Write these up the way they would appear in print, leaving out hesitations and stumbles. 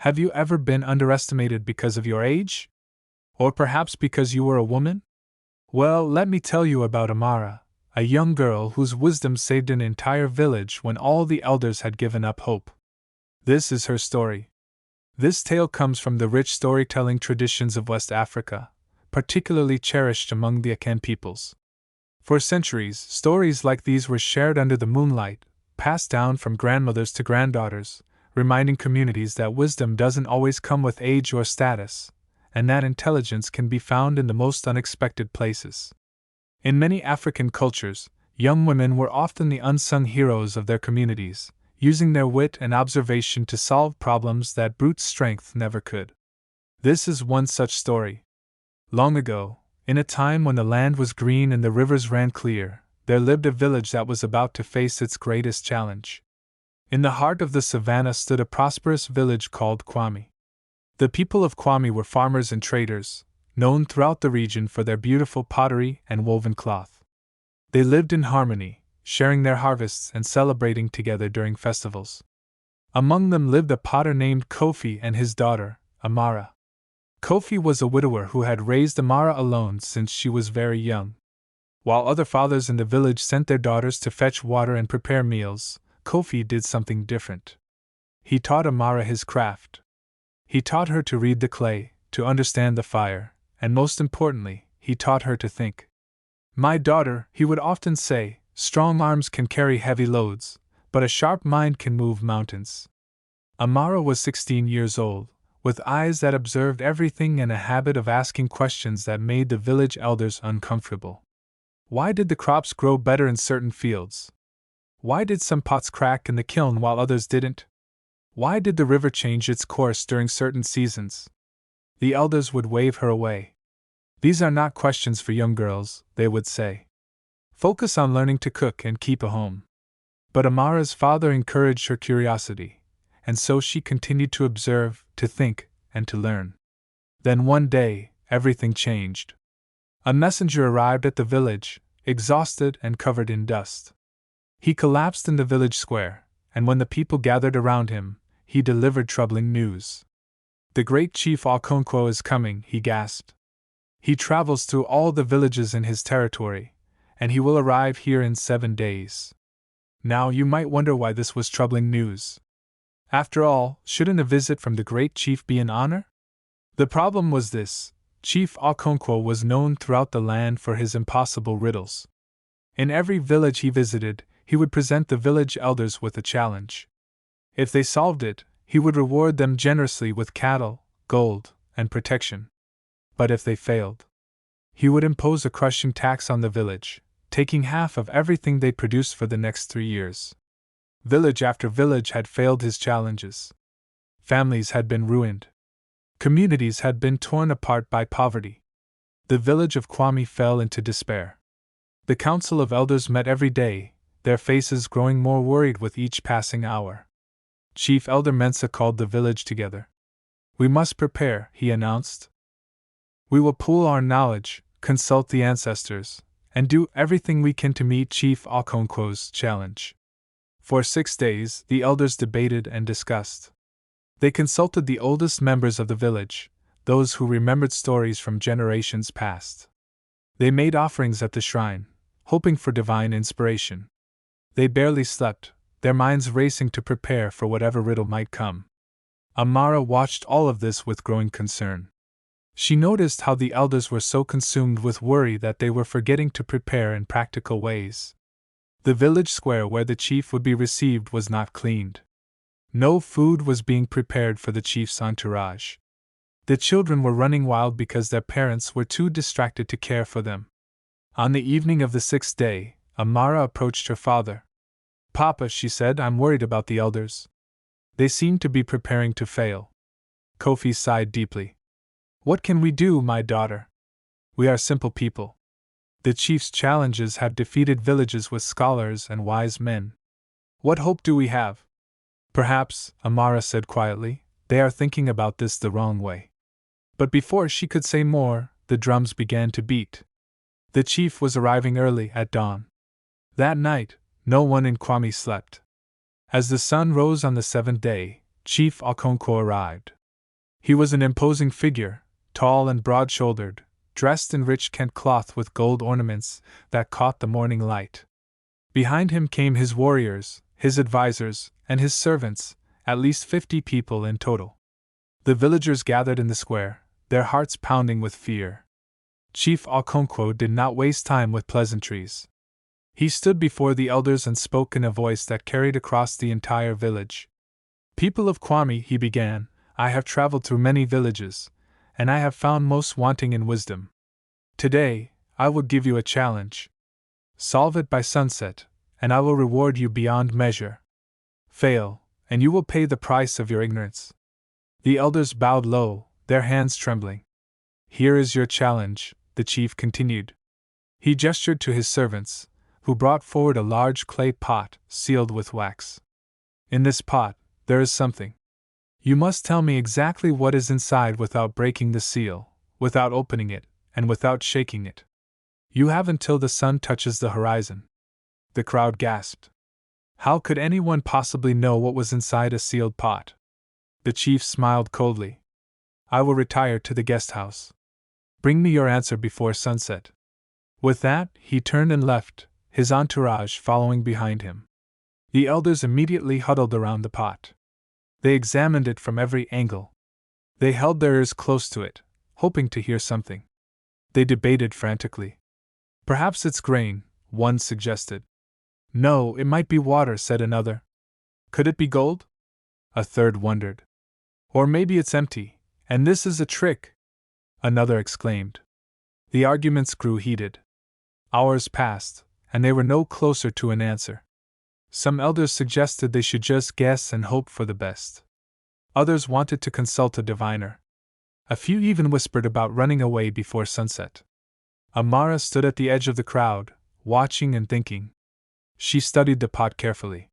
Have you ever been underestimated because of your age? Or perhaps because you were a woman? Well, let me tell you about Amara, a young girl whose wisdom saved an entire village when all the elders had given up hope. This is her story. This tale comes from the rich storytelling traditions of West Africa, particularly cherished among the Akan peoples. For centuries, stories like these were shared under the moonlight, passed down from grandmothers to granddaughters, reminding communities that wisdom doesn't always come with age or status, and that intelligence can be found in the most unexpected places. In many African cultures, young women were often the unsung heroes of their communities, using their wit and observation to solve problems that brute strength never could. This is one such story. Long ago, in a time when the land was green and the rivers ran clear, there lived a village that was about to face its greatest challenge. In the heart of the savannah stood a prosperous village called Kwame. The people of Kwame were farmers and traders, known throughout the region for their beautiful pottery and woven cloth. They lived in harmony, sharing their harvests and celebrating together during festivals. Among them lived a potter named Kofi and his daughter, Amara. Kofi was a widower who had raised Amara alone since she was very young. While other fathers in the village sent their daughters to fetch water and prepare meals, Kofi did something different. He taught Amara his craft. He taught her to read the clay, to understand the fire, and most importantly, he taught her to think. "My daughter," he would often say, "strong arms can carry heavy loads, but a sharp mind can move mountains." Amara was 16 years old, with eyes that observed everything and a habit of asking questions that made the village elders uncomfortable. Why did the crops grow better in certain fields? Why did some pots crack in the kiln while others didn't? Why did the river change its course during certain seasons? The elders would wave her away. "These are not questions for young girls," they would say. "Focus on learning to cook and keep a home." But Amara's father encouraged her curiosity, and so she continued to observe, to think, and to learn. Then one day, everything changed. A messenger arrived at the village, exhausted and covered in dust. He collapsed in the village square, and when the people gathered around him, he delivered troubling news. "The great Chief Okonkwo is coming," he gasped. "He travels through all the villages in his territory, and he will arrive here in 7 days." Now you might wonder why this was troubling news. After all, shouldn't a visit from the great chief be an honor? The problem was this: Chief Okonkwo was known throughout the land for his impossible riddles. In every village he visited, he would present the village elders with a challenge. If they solved it, he would reward them generously with cattle, gold, and protection. But if they failed, he would impose a crushing tax on the village, taking half of everything they produced for the next 3 years. Village after village had failed his challenges. Families had been ruined. Communities had been torn apart by poverty. The village of Kwame fell into despair. The council of elders met every day, their faces growing more worried with each passing hour. Chief Elder Mensa called the village together. "We must prepare," he announced. "We will pool our knowledge, consult the ancestors, and do everything we can to meet Chief Okonkwo's challenge." For 6 days, the elders debated and discussed. They consulted the oldest members of the village, those who remembered stories from generations past. They made offerings at the shrine, hoping for divine inspiration. They barely slept, their minds racing to prepare for whatever riddle might come. Amara watched all of this with growing concern. She noticed how the elders were so consumed with worry that they were forgetting to prepare in practical ways. The village square where the chief would be received was not cleaned. No food was being prepared for the chief's entourage. The children were running wild because their parents were too distracted to care for them. On the evening of the 6th day, Amara approached her father. "Papa," she said, "I'm worried about the elders. They seem to be preparing to fail." Kofi sighed deeply. "What can we do, my daughter? We are simple people. The chief's challenges have defeated villages with scholars and wise men. What hope do we have?" "Perhaps," Amara said quietly, "they are thinking about this the wrong way." But before she could say more, the drums began to beat. The chief was arriving early at dawn. That night, no one in Kwame slept. As the sun rose on the 7th day, Chief Okonkwo arrived. He was an imposing figure, tall and broad-shouldered, dressed in rich Kent cloth with gold ornaments that caught the morning light. Behind him came his warriors, his advisors, and his servants, at least 50 people in total. The villagers gathered in the square, their hearts pounding with fear. Chief Okonkwo did not waste time with pleasantries. He stood before the elders and spoke in a voice that carried across the entire village. "People of Kwame," he began, "I have traveled through many villages, and I have found most wanting in wisdom. Today, I will give you a challenge. Solve it by sunset, and I will reward you beyond measure. Fail, and you will pay the price of your ignorance." The elders bowed low, their hands trembling. "Here is your challenge," the chief continued. He gestured to his servants, who brought forward a large clay pot sealed with wax. "In this pot, there is something. You must tell me exactly what is inside without breaking the seal, without opening it, and without shaking it. You have until the sun touches the horizon." The crowd gasped. How could anyone possibly know what was inside a sealed pot? The chief smiled coldly. "I will retire to the guest house. Bring me your answer before sunset." With that, he turned and left, his entourage following behind him. The elders immediately huddled around the pot. They examined it from every angle. They held their ears close to it, hoping to hear something. They debated frantically. "Perhaps it's grain," one suggested. "No, it might be water," said another. "Could it be gold?" a third wondered. "Or maybe it's empty, and this is a trick," another exclaimed. The arguments grew heated. Hours passed, and they were no closer to an answer. Some elders suggested they should just guess and hope for the best. Others wanted to consult a diviner. A few even whispered about running away before sunset. Amara stood at the edge of the crowd, watching and thinking. She studied the pot carefully.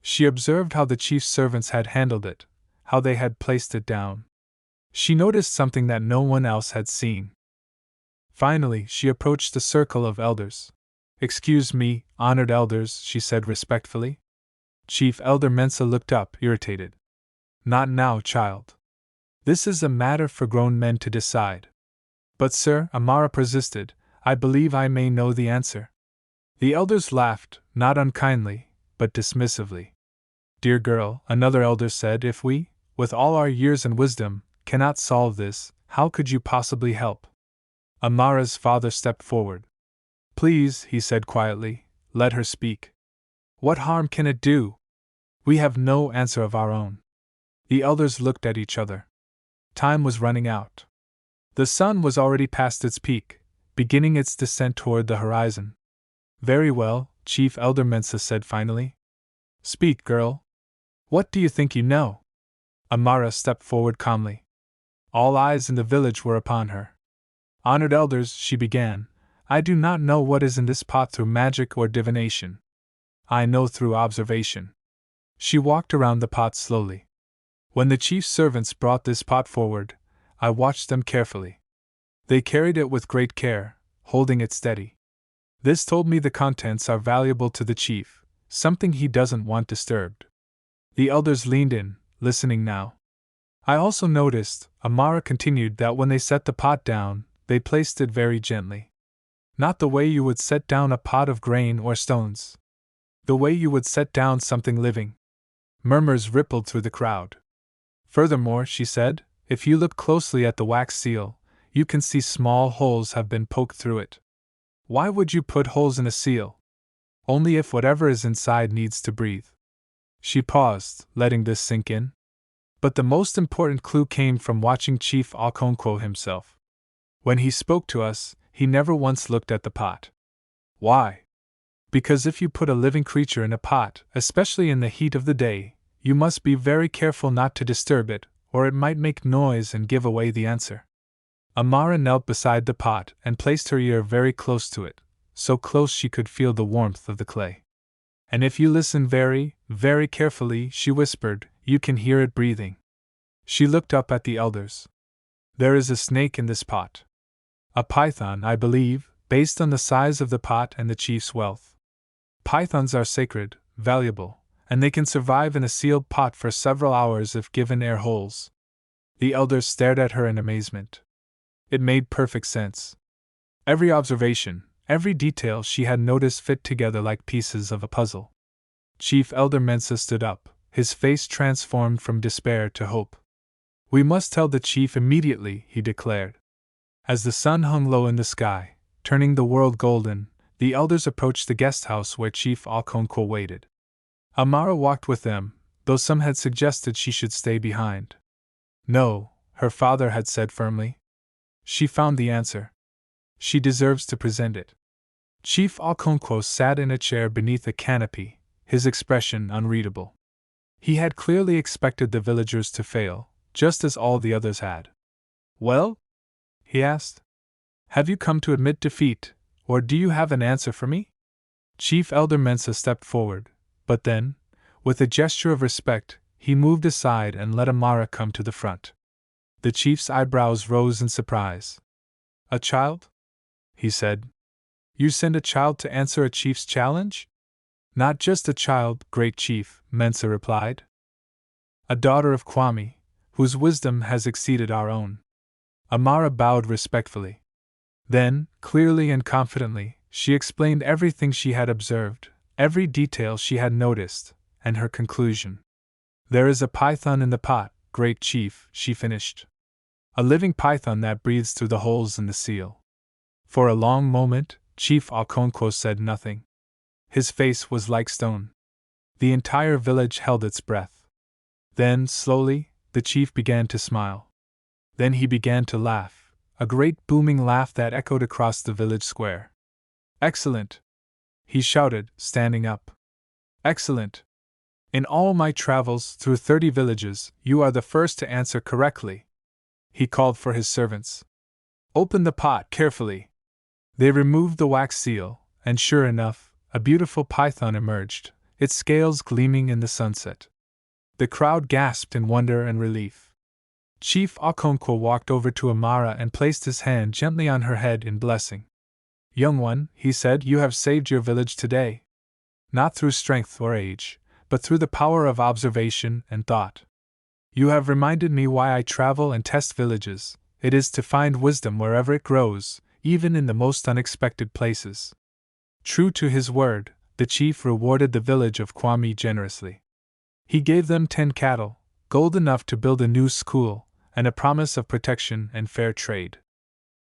She observed how the chief's servants had handled it, how they had placed it down. She noticed something that no one else had seen. Finally, she approached the circle of elders. "Excuse me, honored elders," she said respectfully. Chief Elder Mensa looked up, irritated. "Not now, child. This is a matter for grown men to decide." "But sir," Amara persisted, "I believe I may know the answer." The elders laughed, not unkindly, but dismissively. "Dear girl," another elder said, "if we, with all our years and wisdom, cannot solve this, how could you possibly help?" Amara's father stepped forward. "Please," he said quietly, "let her speak. What harm can it do? We have no answer of our own." The elders looked at each other. Time was running out. The sun was already past its peak, beginning its descent toward the horizon. "Very well," Chief Elder Mensa said finally. "Speak, girl. What do you think you know?" Amara stepped forward calmly. All eyes in the village were upon her. "Honored elders," she began, "I do not know what is in this pot through magic or divination. I know through observation." She walked around the pot slowly. "When the chief's servants brought this pot forward, I watched them carefully. They carried it with great care, holding it steady. This told me the contents are valuable to the chief, something he doesn't want disturbed." The elders leaned in, listening now. "I also noticed," Amara continued, "that when they set the pot down, they placed it very gently. Not the way you would set down a pot of grain or stones. The way you would set down something living." Murmurs rippled through the crowd. "Furthermore," she said, "if you look closely at the wax seal, you can see small holes have been poked through it. Why would you put holes in a seal? Only if whatever is inside needs to breathe." She paused, letting this sink in. But the most important clue came from watching Chief Okonkwo himself. When he spoke to us, he never once looked at the pot. Why? Because if you put a living creature in a pot, especially in the heat of the day, you must be very careful not to disturb it, or it might make noise and give away the answer. Amara knelt beside the pot and placed her ear very close to it, so close she could feel the warmth of the clay. "And if you listen very, very carefully," she whispered, "you can hear it breathing." She looked up at the elders. "There is a snake in this pot. A python, I believe, based on the size of the pot and the chief's wealth. Pythons are sacred, valuable, and they can survive in a sealed pot for several hours if given air holes. The elders stared at her in amazement. It made perfect sense. Every observation, every detail she had noticed fit together like pieces of a puzzle. Chief Elder Mensa stood up, his face transformed from despair to hope. "We must tell the chief immediately," he declared. As the sun hung low in the sky, turning the world golden, the elders approached the guest house where Chief Okonkwo waited. Amara walked with them, though some had suggested she should stay behind. No, her father had said firmly. She found the answer. She deserves to present it. Chief Okonkwo sat in a chair beneath a canopy, his expression unreadable. He had clearly expected the villagers to fail, just as all the others had. "Well?" he asked. "Have you come to admit defeat, or do you have an answer for me?" Chief Elder Mensa stepped forward, but then, with a gesture of respect, he moved aside and let Amara come to the front. The chief's eyebrows rose in surprise. "A child?" he said. "You send a child to answer a chief's challenge?" "Not just a child, great chief," Mensa replied. "A daughter of Kwame, whose wisdom has exceeded our own." Amara bowed respectfully. Then, clearly and confidently, she explained everything she had observed, every detail she had noticed, and her conclusion. "There is a python in the pot, great chief," she finished. "A living python that breathes through the holes in the seal." For a long moment, Chief Okonkwo said nothing. His face was like stone. The entire village held its breath. Then, slowly, the chief began to smile. Then he began to laugh, a great booming laugh that echoed across the village square. "Excellent!" he shouted, standing up. "Excellent! In all my travels through 30 villages, you are the first to answer correctly." He called for his servants. "Open the pot carefully." They removed the wax seal, and sure enough, a beautiful python emerged, its scales gleaming in the sunset. The crowd gasped in wonder and relief. Chief Okonkwo walked over to Amara and placed his hand gently on her head in blessing. "Young one," he said, "you have saved your village today. Not through strength or age, but through the power of observation and thought. You have reminded me why I travel and test villages. It is to find wisdom wherever it grows, even in the most unexpected places." True to his word, the chief rewarded the village of Kwame generously. He gave them 10 cattle, gold enough to build a new school, and a promise of protection and fair trade.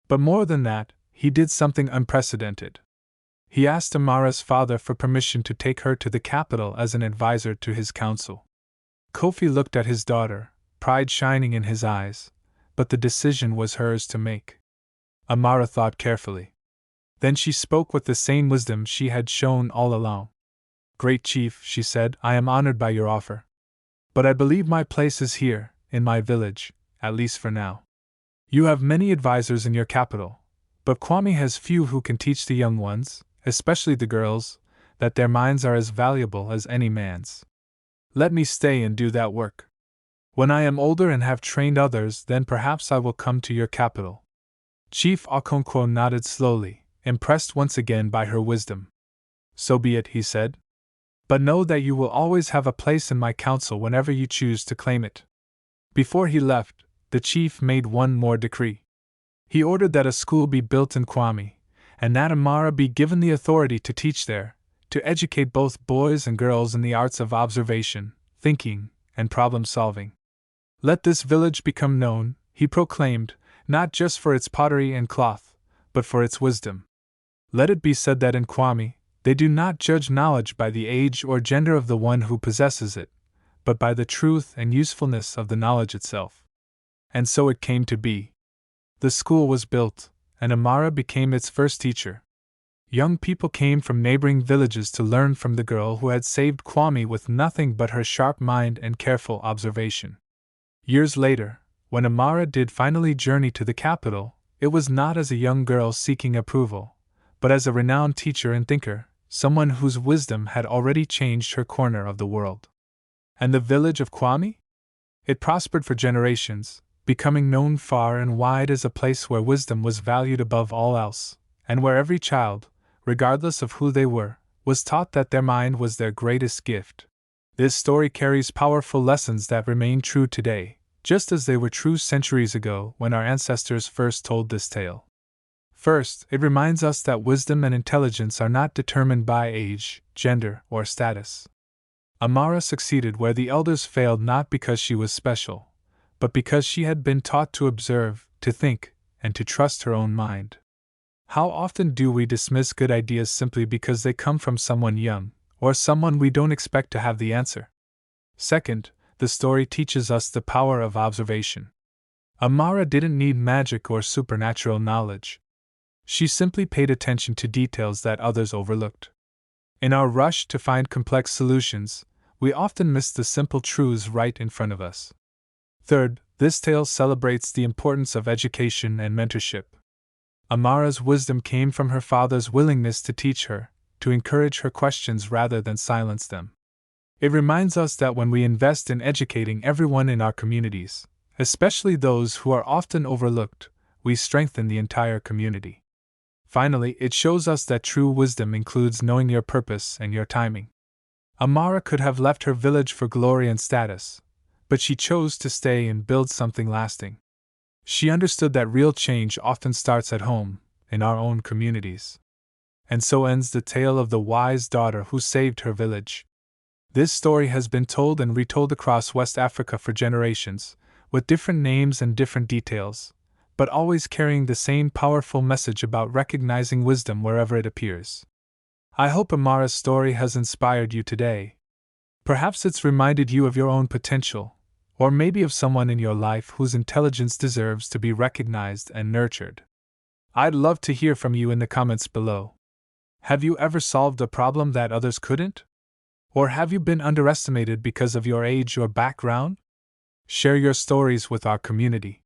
But more than that, he did something unprecedented. He asked Amara's father for permission to take her to the capital as an advisor to his council. Kofi looked at his daughter, pride shining in his eyes, but the decision was hers to make. Amara thought carefully. Then she spoke with the same wisdom she had shown all along. "Great chief," she said, "I am honored by your offer. But I believe my place is here, in my village, at least for now. You have many advisors in your capital, but Kwame has few who can teach the young ones, especially the girls, that their minds are as valuable as any man's. Let me stay and do that work. When I am older and have trained others, then perhaps I will come to your capital." Chief Okonkwo nodded slowly, impressed once again by her wisdom. "So be it," he said. "But know that you will always have a place in my council whenever you choose to claim it." Before he left, the chief made one more decree. He ordered that a school be built in Kwame, and that Amara be given the authority to teach there, to educate both boys and girls in the arts of observation, thinking, and problem-solving. "Let this village become known," he proclaimed, "not just for its pottery and cloth, but for its wisdom. Let it be said that in Kwame, they do not judge knowledge by the age or gender of the one who possesses it, but by the truth and usefulness of the knowledge itself." And so it came to be. The school was built, and Amara became its first teacher. Young people came from neighboring villages to learn from the girl who had saved Kwame with nothing but her sharp mind and careful observation. Years later, when Amara did finally journey to the capital, it was not as a young girl seeking approval, but as a renowned teacher and thinker, someone whose wisdom had already changed her corner of the world. And the village of Kwame? It prospered for generations, becoming known far and wide as a place where wisdom was valued above all else, and where every child, regardless of who they were, was taught that their mind was their greatest gift. This story carries powerful lessons that remain true today, just as they were true centuries ago when our ancestors first told this tale. First, it reminds us that wisdom and intelligence are not determined by age, gender, or status. Amara succeeded where the elders failed not because she was special, but because she had been taught to observe, to think, and to trust her own mind. How often do we dismiss good ideas simply because they come from someone young, or someone we don't expect to have the answer? Second, the story teaches us the power of observation. Amara didn't need magic or supernatural knowledge. She simply paid attention to details that others overlooked. In our rush to find complex solutions, we often miss the simple truths right in front of us. Third, this tale celebrates the importance of education and mentorship. Amara's wisdom came from her father's willingness to teach her, to encourage her questions rather than silence them. It reminds us that when we invest in educating everyone in our communities, especially those who are often overlooked, we strengthen the entire community. Finally, it shows us that true wisdom includes knowing your purpose and your timing. Amara could have left her village for glory and status, but she chose to stay and build something lasting. She understood that real change often starts at home, in our own communities. And so ends the tale of the wise daughter who saved her village. This story has been told and retold across West Africa for generations, with different names and different details, but always carrying the same powerful message about recognizing wisdom wherever it appears. I hope Amara's story has inspired you today. Perhaps it's reminded you of your own potential, or maybe of someone in your life whose intelligence deserves to be recognized and nurtured. I'd love to hear from you in the comments below. Have you ever solved a problem that others couldn't? Or have you been underestimated because of your age or background? Share your stories with our community.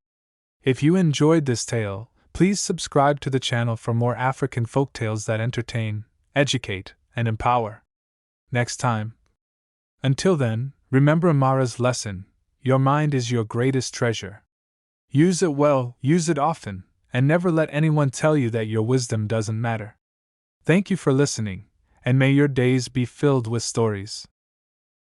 If you enjoyed this tale, please subscribe to the channel for more African folktales that entertain, educate, and empower. Next time. Until then, remember Amara's lesson: your mind is your greatest treasure. Use it well, use it often, and never let anyone tell you that your wisdom doesn't matter. Thank you for listening, and may your days be filled with stories.